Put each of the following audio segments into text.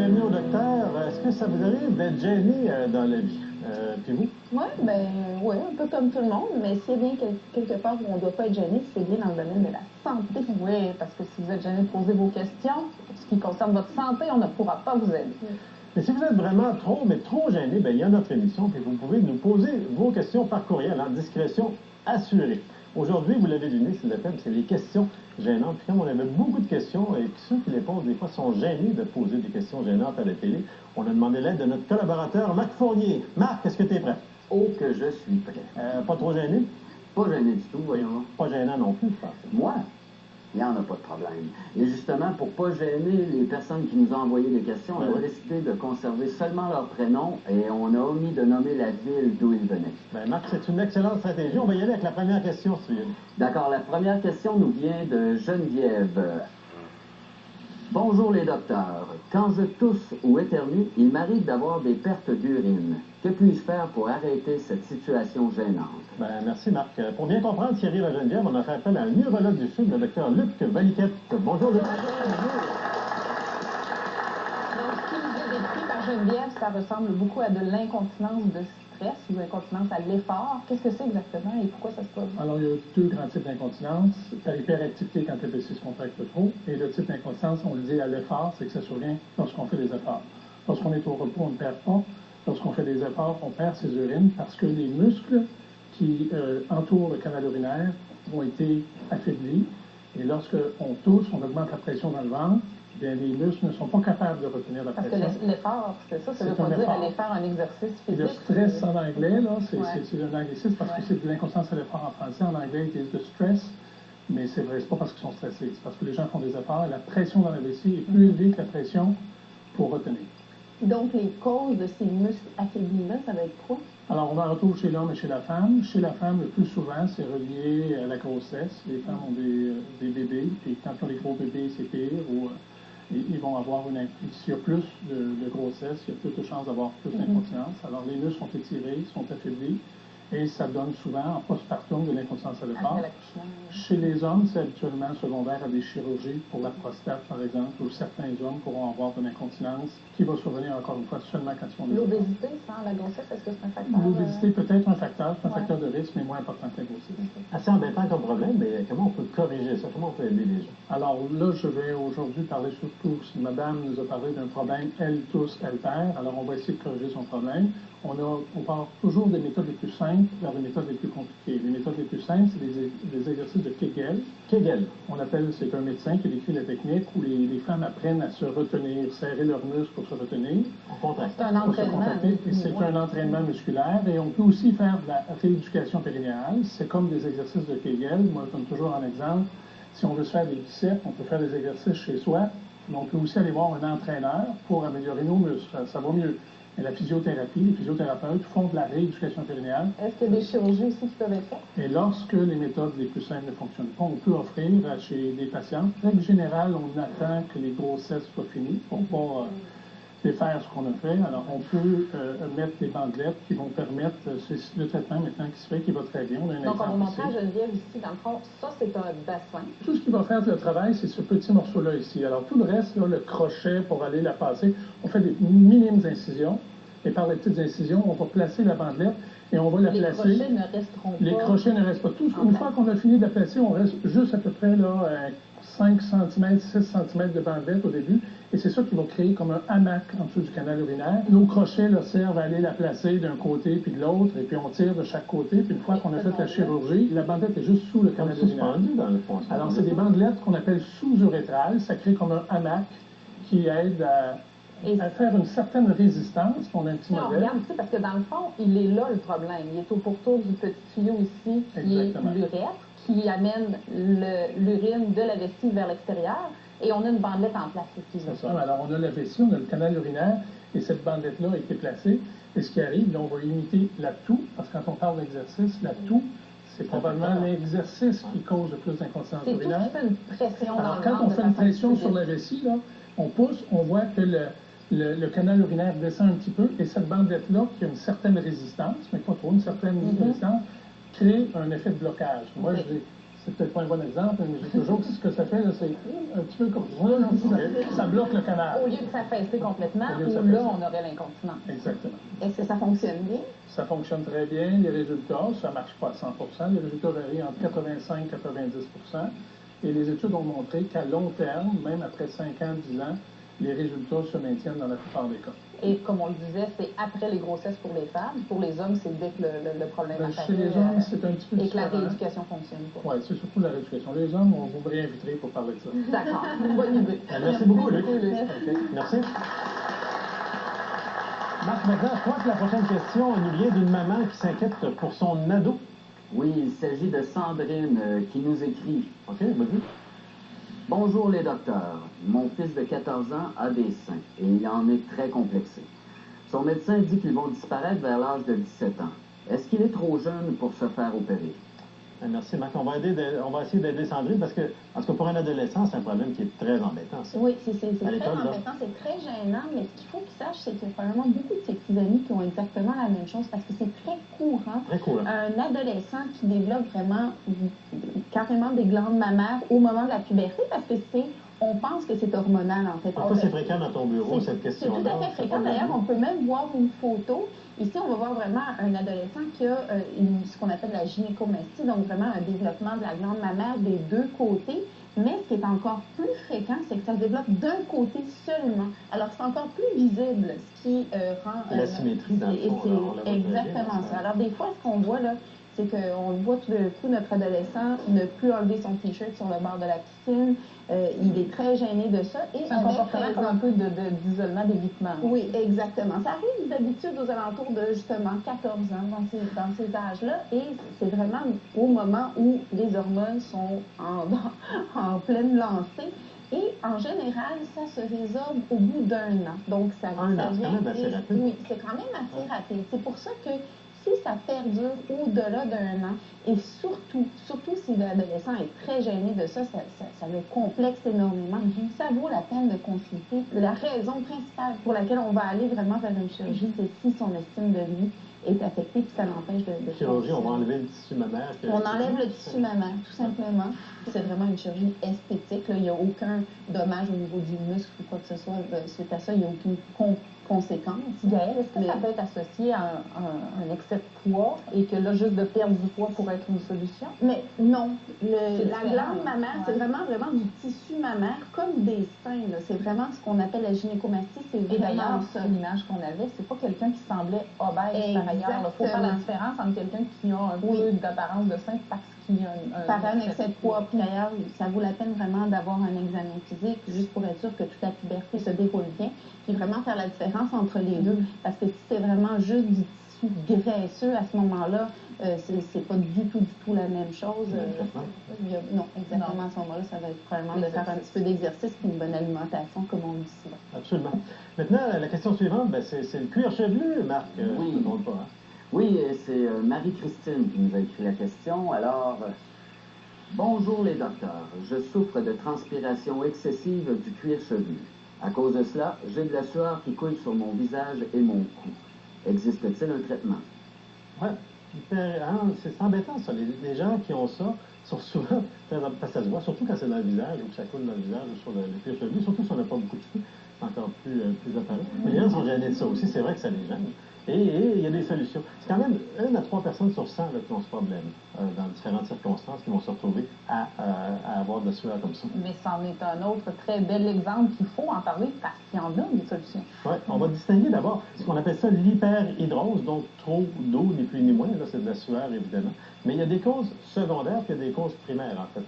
bienvenue au docteur. Est-ce que ça vous arrive d'être gêné dans la vie? Puis vous? Oui, un peu comme tout le monde, mais s'il y a bien quelque part où on ne doit pas être gêné, c'est bien dans le domaine de la santé. Oui, parce que si vous êtes gêné de poser vos questions, pour ce qui concerne votre santé, on ne pourra pas vous aider. Mais si vous êtes vraiment trop gêné, bien, il y a notre émission, puis vous pouvez nous poser vos questions par courriel en discrétion assurée. Aujourd'hui, vous l'avez deviné, c'est le thème, c'est les questions gênantes. Puis comme on avait beaucoup de questions et que ceux qui les posent, des fois, sont gênés de poser des questions gênantes à la télé, on a demandé l'aide de notre collaborateur, Marc Fournier. Marc, est-ce que tu es prêt? Oh, que je suis prêt. Pas trop gêné? Pas gêné du tout, voyons. Pas gênant non plus, je pense. Moi? Il n'y en a pas de problème. Et justement, pour pas gêner les personnes qui nous ont envoyé des questions, on a décidé de conserver seulement leur prénom et on a omis de nommer la ville d'où ils venaient. Bien, Marc, c'est une excellente stratégie. On va y aller avec la première question, si tu veux. D'accord, la première question nous vient de Geneviève. Bonjour les docteurs. Quand je tousse ou éternue, il m'arrive d'avoir des pertes d'urine. Que puis-je faire pour arrêter cette situation gênante? Ben, merci, Marc. Pour bien comprendre Thierry et Geneviève, on a fait appel à un neurologue du Sud, le docteur Luc Valiquette. Bonjour, Luc. Donc, ce qui nous est décrit par Geneviève, ça ressemble beaucoup à de l'incontinence de stress ou incontinence à l'effort. Qu'est-ce que c'est exactement et pourquoi ça se produit? Alors, il y a deux grands types d'incontinence. La hyperactivité quand le vessie se contracte trop. Et le type d'incontinence, on le dit à l'effort, c'est que ça survient lorsqu'on fait des efforts. Lorsqu'on est au repos, on ne perd pas. Lorsqu'on fait des efforts, on perd ses urines parce que les muscles qui entourent le canal urinaire ont été affaiblis. Et lorsqu'on tousse, on augmente la pression dans le ventre. Bien, les muscles ne sont pas capables de retenir la pression. Parce que l'effort, c'est ça, ça veut pas dire aller faire un exercice physique. Le stress en anglais, là, c'est un anglicisme parce que c'est de l'inconscience à l'effort en français. En anglais, ils disent de stress, mais c'est vrai, c'est pas parce qu'ils sont stressés, c'est parce que les gens font des efforts et la pression dans la vessie est plus élevée que la pression pour retenir. Donc, les causes de ces muscles affaiblis-là, ça va être quoi? Alors, on va retrouver chez l'homme et chez la femme. Chez la femme, le plus souvent, c'est relié à la grossesse. Les femmes ont des bébés, puis quand ils ont des gros bébés, c'est pire, ou ils vont avoir s'il y a plus de grossesse, il y a plus de chances d'avoir plus d'incontinence. Alors, les muscles sont étirés, sont affaiblis, et ça donne souvent en postpartum de l'incontinence à l'effort. Chez les hommes, c'est habituellement secondaire à des chirurgies pour la prostate, par exemple, où certains hommes pourront avoir de l'incontinence qui va survenir encore une fois seulement quand ils font des efforts. L'obésité, sans la grossesse, est-ce que c'est un facteur? L'obésité peut être un facteur, c'est un facteur de risque, mais moins important que la grossesse. Assez embêtant comme problème, mais comment on peut corriger ça? Comment on peut aider les gens? Alors là, je vais aujourd'hui parler surtout, si madame nous a parlé d'un problème, elle tousse, elle perd, alors on va essayer de corriger son problème. On part toujours des méthodes les plus simples vers les méthodes les plus compliquées. Les méthodes les plus simples, c'est des exercices de Kegel. Kegel, c'est un médecin qui décrit la technique où les femmes apprennent à se retenir, serrer leurs muscles pour se retenir. C'est un entraînement. C'est un entraînement musculaire et on peut aussi faire de la rééducation périnéale. C'est comme des exercices de Kegel. Moi, je donne toujours un exemple. Si on veut se faire des biceps, on peut faire des exercices chez soi, mais on peut aussi aller voir un entraîneur pour améliorer nos muscles. Ça va mieux. Et la physiothérapie, les physiothérapeutes font de la rééducation périnéale. Est-ce qu'il y a des chirurgies aussi qui peuvent être faites? Et lorsque les méthodes les plus simples ne fonctionnent pas, on peut offrir chez des patients. En règle générale, on attend que les grossesses soient finies pour pas défaire ce qu'on a fait. Alors, on peut mettre des bandelettes qui vont permettre, c'est le traitement maintenant qui se fait, qui va très bien. On a un Donc, on va exemple montrer à ici. Geneviève ici, dans le fond, ça, c'est un bassin. Tout ce qui va faire le travail, c'est ce petit morceau-là ici. Alors, tout le reste, là, le crochet pour aller la passer, on fait des minimes incisions. Et par les petites incisions, on va placer la bandelette et on va la placer. Les crochets ne resteront pas. Les crochets ne restent pas tous. Une fois qu'on a fini de la placer, on reste juste à peu près là, 5 cm, 6 cm de bandelette au début. Et c'est ça qui va créer comme un hamac en dessous du canal urinaire. Nos crochets là, servent à aller la placer d'un côté puis de l'autre. Et puis on tire de chaque côté. Puis une fois qu'on a fait la chirurgie, la bandelette est juste sous le canal urinaire. Dans le fond. Alors c'est des bandelettes qu'on appelle sous-urétrales. Ça crée comme un hamac qui aide à faire une certaine résistance. On a un petit on modèle. regarde ici, parce que dans le fond, il est là le problème. Il est au pourtour du petit tuyau ici, qui Exactement. est l'urètre, qui amène l'urine de la vessie vers l'extérieur, et on a une bandelette en place ici. C'est ça. Alors, on a la vessie, on a le canal urinaire, et cette bandelette-là a été placée. Et ce qui arrive, là, on va imiter la toux, parce que quand on parle d'exercice, la toux, c'est probablement l'exercice qui cause le plus d'incontinence C'est tout urinaire. qui fait une pression dans Alors, le quand ventre on de fait une façon pression physique. sur la vessie, là, on pousse, on voit que le canal urinaire descend un petit peu, et cette bandelette-là, qui a une certaine résistance, mais pas trop, une certaine résistance, crée un effet de blocage. Moi, je dis, c'est peut-être pas un bon exemple, mais j'ai toujours ce que ça fait, là, c'est un petit peu comme ça bloque le canal. Au lieu de s'affaisser complètement, Au lieu de où s'affaisser. là, on aurait l'incontinence. Exactement. Est-ce que ça fonctionne bien? Ça fonctionne très bien. Les résultats, ça ne marche pas à 100%. Les résultats varient entre 85 et 90%. Et les études ont montré qu'à long terme, même après 5 ans, 10 ans, les résultats se maintiennent dans la plupart des cas. Et comme on le disait, c'est après les grossesses pour les femmes. Pour les hommes, c'est dès que le problème Ben, apparaît. chez les hommes, c'est un petit peu et que la différent. rééducation fonctionne pas. Oui, c'est surtout la rééducation. Les hommes, on vous réinviterait pour parler de ça. D'accord, bonne idée. Merci beaucoup, Luc. Merci. Merci. Marc, maintenant, je crois que la prochaine question nous vient d'une maman qui s'inquiète pour son ado. Oui, il s'agit de Sandrine qui nous écrit. OK, vas-y. Bonjour les docteurs. Mon fils de 14 ans a des seins et il en est très complexé. Son médecin dit qu'ils vont disparaître vers l'âge de 17 ans. Est-ce qu'il est trop jeune pour se faire opérer? Merci, Marc. On va essayer d'aider Sandrine parce que, en tout cas, pour un adolescent, c'est un problème qui est très embêtant. Ça. Oui, c'est À très l'école, là. embêtant, c'est très gênant, mais ce qu'il faut qu'il sache, c'est qu'il y a probablement beaucoup de ses petits amis qui ont exactement la même chose parce que c'est très courant. Très cool. Un adolescent qui développe vraiment carrément des glandes mammaires au moment de la puberté parce que on pense que c'est hormonal en fait. Pourquoi c'est fréquent dans ton bureau, cette C'est question-là? tout à fait fréquent. D'ailleurs, on peut même voir une photo. Ici, on va voir vraiment un adolescent qui a ce qu'on appelle la gynécomastie, donc vraiment un développement de la glande mammaire des deux côtés. Mais ce qui est encore plus fréquent, c'est que ça se développe d'un côté seulement. Alors, c'est encore plus visible, ce qui rend... La symétrie, dans le fond, là, on la voit exactement très bien, ça. Alors, des fois, ce qu'on voit, là, c'est qu'on le voit tout d'un coup, notre adolescent ne plus enlever son T-shirt sur le bord de la piscine. Il est très gêné de ça. Et C'est un comportement comme un peu d'isolement, d'évitement. Oui, exactement. Ça arrive d'habitude aux alentours de, justement, 14 ans, dans ces âges-là. Et c'est vraiment au moment où les hormones sont en pleine lancée. Et en général, ça se résorbe au bout d'un an. Donc, ça Un an, c'est vient... quand même assez rapide. Oui, c'est quand même assez rapide. C'est pour ça que si ça perdure au-delà d'un an, et surtout si l'adolescent est très gêné de ça, ça le complexe énormément, ça vaut la peine de consulter. La raison principale pour laquelle on va aller vraiment vers une chirurgie, c'est si son estime de lui est affectée, puis ça l'empêche de Chirurgie, on va enlever le tissu mammaire. on enlève le tissu mammaire, tout simplement. C'est vraiment une chirurgie esthétique. Là. Il n'y a aucun dommage au niveau du muscle ou quoi que ce soit. Suite à ça, il n'y a aucune conséquence. Gaëlle, est-ce que ça peut être associé à un excès de poids et que là, juste de perdre du poids pourrait être une solution? Mais non. La différent, glande mammaire, c'est ouais. vraiment du tissu mammaire, comme des seins. Là. C'est vraiment ce qu'on appelle la gynécomastie. C'est Et vraiment d'ailleurs, ça. l'image qu'on avait, c'est pas quelqu'un qui semblait obèse par ailleurs. Il faut faire la différence entre quelqu'un qui a un peu d'apparence de sein parce qu'il a par un excès de poids. Puis d'ailleurs, ça vaut la peine vraiment d'avoir un examen physique juste pour être sûr que toute la puberté se déroule bien, puis vraiment faire la différence entre les deux. Parce que si c'est vraiment juste du tissu graisseux à ce moment-là, c'est pas du tout la même chose. Non, exactement. À ce moment-là, ça va être probablement de faire un petit peu d'exercice puis une bonne alimentation, comme on dit souvent. Absolument. Maintenant, la question suivante, ben, c'est le cuir chevelu, Marc. Oui. Je ne compte pas. Hein? Oui, c'est Marie-Christine qui nous a écrit la question. Alors, bonjour les docteurs. Je souffre de transpiration excessive du cuir chevelu. À cause de cela, j'ai de la sueur qui coule sur mon visage et mon cou. Existe-t-il un traitement? Oui. C'est embêtant, ça. Les gens qui ont ça sont souvent, parce que ça se voit, surtout quand c'est dans le visage ou que ça coule dans le visage ou sur le cuir chevelu, surtout si on n'a pas beaucoup de cheveux, c'est encore plus apparent. Mais les gens sont gênés de ça aussi, c'est vrai que ça les gêne. Et il y a des solutions. C'est quand même 1 à 3 personnes sur 100 là, qui ont ce problème, dans différentes circonstances, qui vont se retrouver à avoir de la sueur comme ça. Mais c'en est un autre très bel exemple qu'il faut en parler parce qu'il y en a des solutions. Oui, on va distinguer d'abord ce qu'on appelle ça l'hyperhidrose, donc trop d'eau, ni plus ni moins, là c'est de la sueur évidemment. Mais il y a des causes secondaires puis il y a des causes primaires en fait.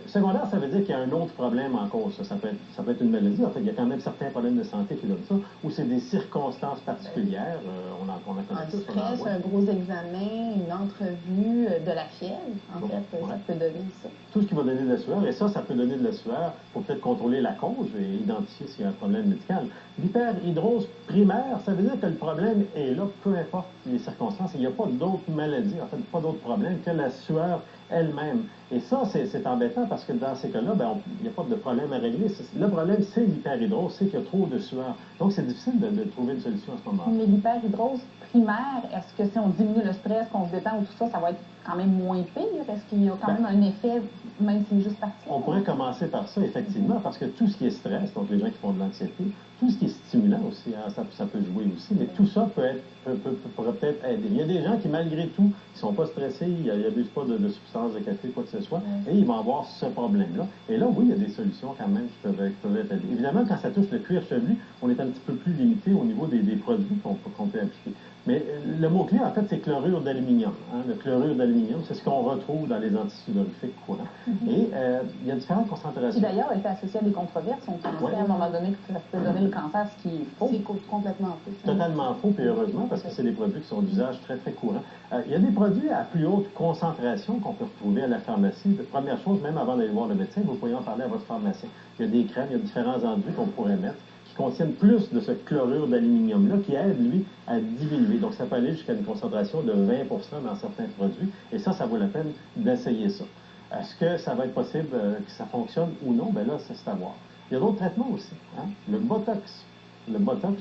Secondaire, ça veut dire qu'il y a un autre problème en cause. Ça peut être une maladie, en fait, il y a quand même certains problèmes de santé qui donnent ça, ou c'est des circonstances particulières, on en connaît Un tous. stress, un gros examen, une entrevue, de la fièvre, en fait, ça peut donner ça. Tout ce qui va donner de la sueur, et ça peut donner de la sueur pour peut-être contrôler la cause et identifier s'il y a un problème médical. L'hyperhidrose primaire, ça veut dire que le problème est là, peu importe les circonstances. Il n'y a pas d'autres maladies, en fait, pas d'autres problèmes que la sueur elle-même. Et ça, c'est embêtant parce que dans ces cas-là, il n'y a pas de problème à régler. Le problème, c'est l'hyperhidrose, c'est qu'il y a trop de sueur. Donc, c'est difficile de trouver une solution à ce moment-là. Mais l'hyperhidrose primaire, est-ce que si on diminue le stress, qu'on se détend ou tout ça, ça va être quand même moins pire? Est-ce qu'il y a quand même un effet, même s'il est juste partiel? On pourrait commencer par ça, effectivement, parce que tout ce qui est stress, donc les gens qui font de l'anxiété, tout ce qui est stimulant aussi, hein, ça peut jouer aussi, mais tout ça pourrait peut-être aider. Il y a des gens qui, malgré tout, qui ne sont pas stressés, ils n'abusent pas de substances, de café, quoi que ce soit, et ils vont avoir ce problème-là. Et là, oui, il y a des solutions quand même qui peuvent être aidées. Évidemment, quand ça touche le cuir chevelu, on est un petit peu plus limité au niveau des produits qu'on peut appliquer. Mais le mot-clé, en fait, c'est chlorure d'aluminium. Hein. Le chlorure d'aluminium, c'est ce qu'on retrouve dans les antisudorifiques courants. Et il y a différentes concentrations. Qui d'ailleurs était associé à des controverses. On pensait à un moment donné que ça peut donner le cancer, ce qui est faux. C'est complètement faux. Totalement faux, puis heureusement, parce que c'est des produits qui sont d'usage très, très courant. Il y a des produits à plus haute concentration qu'on peut retrouver à la pharmacie. Première chose, même avant d'aller voir le médecin, vous pourriez en parler à votre pharmacien. Il y a des crèmes, il y a différents enduits qu'on pourrait mettre qui contiennent plus de ce chlorure d'aluminium-là qui aide, lui, à diminuer. Donc, ça peut aller jusqu'à une concentration de 20 dans certains produits. Et ça vaut la peine d'essayer ça. Est-ce que ça va être possible que ça fonctionne ou non? Bien là, c'est à voir. Il y a d'autres traitements aussi. Hein? Le Botox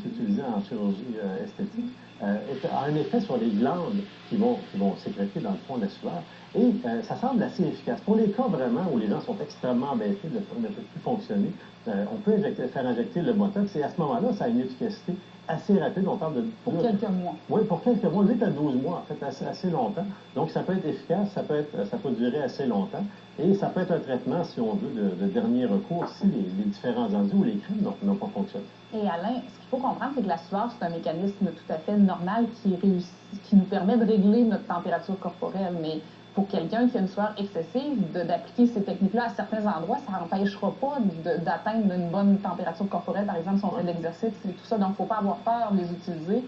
utilisé en chirurgie esthétique a un effet sur les glandes qui vont sécréter dans le fond de la sueur. Et ça semble assez efficace. Pour les cas vraiment où les gens sont extrêmement embêtés, ne peuvent plus fonctionner, on peut faire injecter le Botox et à ce moment-là, ça a une efficacité assez rapide. On parle de... Pour quelques mois. Oui, pour quelques mois, 8 à 12 mois, en fait, assez longtemps. Donc, ça peut être efficace, ça peut durer assez longtemps. Et ça peut être un traitement, si on veut, de dernier recours si les différents enduits ou les crèmes n'ont pas fonctionné. Et Alain, ce qu'il faut comprendre, c'est que la sueur, c'est un mécanisme tout à fait normal qui nous permet de régler notre température corporelle. Mais pour quelqu'un qui a une sueur excessive, d'appliquer ces techniques-là à certains endroits, ça n'empêchera pas d'atteindre une bonne température corporelle, par exemple, si on fait de l'exercice et tout ça. Donc, il ne faut pas avoir peur de les utiliser.